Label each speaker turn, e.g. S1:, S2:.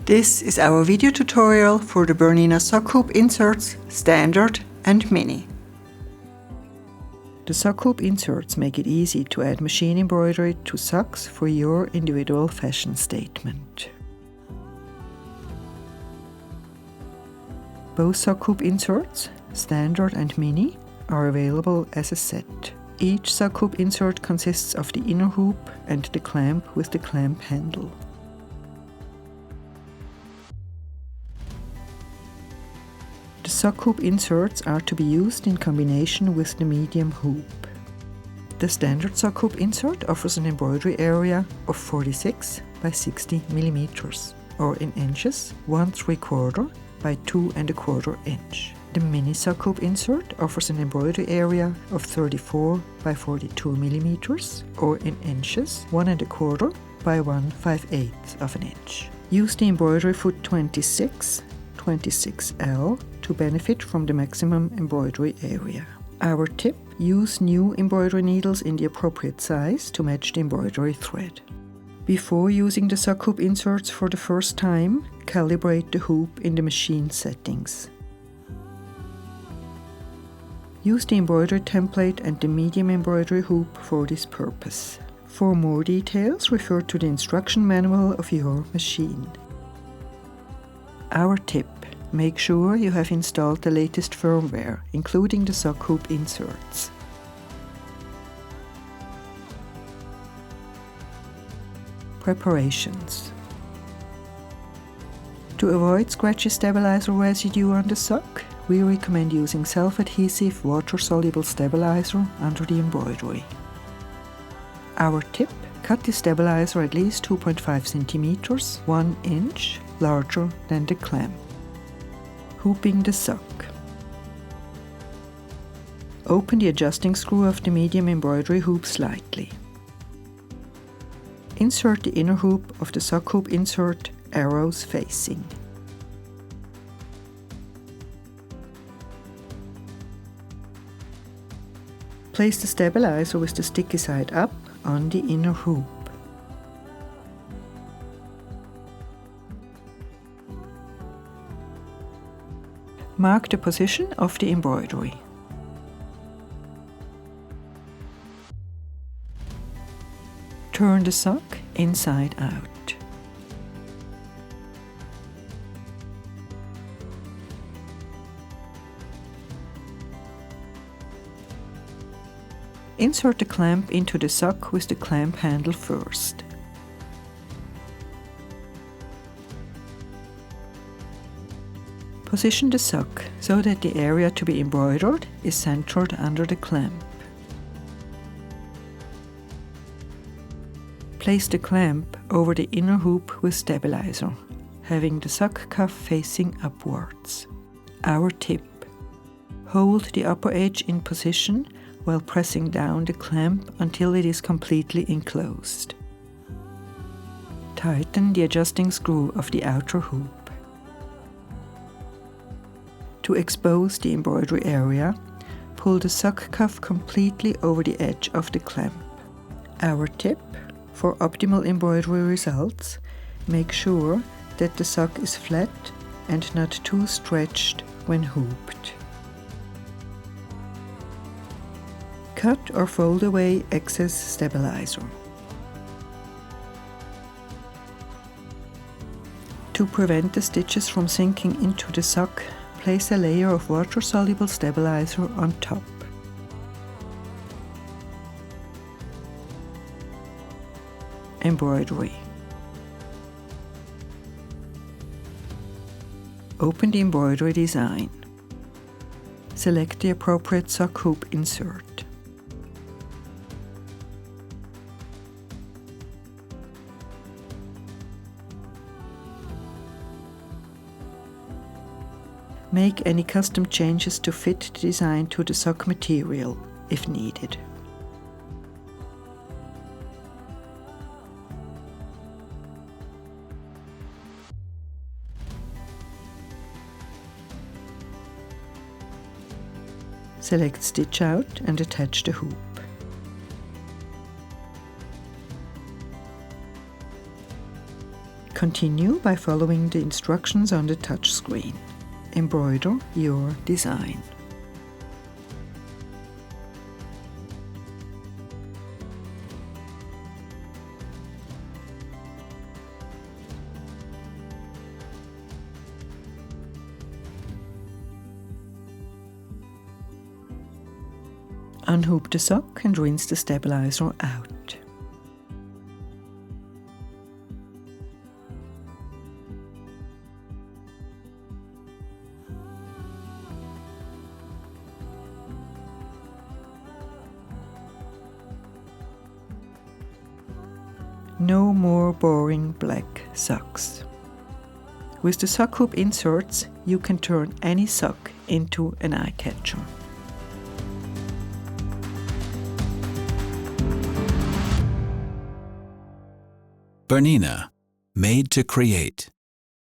S1: This is our video tutorial for the BERNINA Sock Hoop Inserts Standard and Mini. The sock hoop inserts make it easy to add machine embroidery to socks for your individual fashion statement. Both sock hoop inserts, Standard and Mini, are available as a set. Each sock hoop insert consists of the inner hoop and the clamp with the clamp handle. The sock hoop inserts are to be used in combination with the medium hoop. The standard sock hoop insert offers an embroidery area of 46 by 60 mm, or in inches 1¾ by 2¼ inch. The mini sock hoop insert offers an embroidery area of 34 by 42 mm, or in inches 1¼ by 1/5/8 of an inch. Use the embroidery foot 26L to benefit from the maximum embroidery area. Our tip: use new embroidery needles in the appropriate size to match the embroidery thread. Before using the sock hoop inserts for the first time, calibrate the hoop in the machine settings. Use the embroidery template and the medium embroidery hoop for this purpose. For more details, refer to the instruction manual of your machine. Our tip: make sure you have installed the latest firmware, including the sock hoop inserts. Preparations. To avoid scratchy stabilizer residue on the sock, we recommend using self-adhesive water-soluble stabilizer under the embroidery. Our tip: cut the stabilizer at least 2.5 cm, 1 inch larger than the clamp. Hooping the sock. Open the adjusting screw of the medium embroidery hoop slightly. Insert the inner hoop of the sock hoop insert arrows facing. Place the stabilizer with the sticky side up on the inner hoop. Mark the position of the embroidery. Turn the sock inside out. Insert the clamp into the sock with the clamp handle first. Position the sock so that the area to be embroidered is centered under the clamp. Place the clamp over the inner hoop with stabilizer, having the sock cuff facing upwards. Our tip: hold the upper edge in position while pressing down the clamp until it is completely enclosed. Tighten the adjusting screw of the outer hoop. To expose the embroidery area, pull the sock cuff completely over the edge of the clamp. Our tip: for optimal embroidery results, make sure that the sock is flat and not too stretched when hooped. Cut or fold away excess stabilizer. To prevent the stitches from sinking into the sock, place a layer of water-soluble stabilizer on top. Embroidery. Open the embroidery design. Select the appropriate sock hoop insert. Make any custom changes to fit the design to the sock material, if needed. Select Stitch Out and attach the hoop. Continue by following the instructions on the touch screen. Embroider your design. Unhoop the sock and rinse the stabilizer out. No more boring black socks. With the sock hoop inserts, you can turn any sock into an eye catcher.
S2: BERNINA, made to create.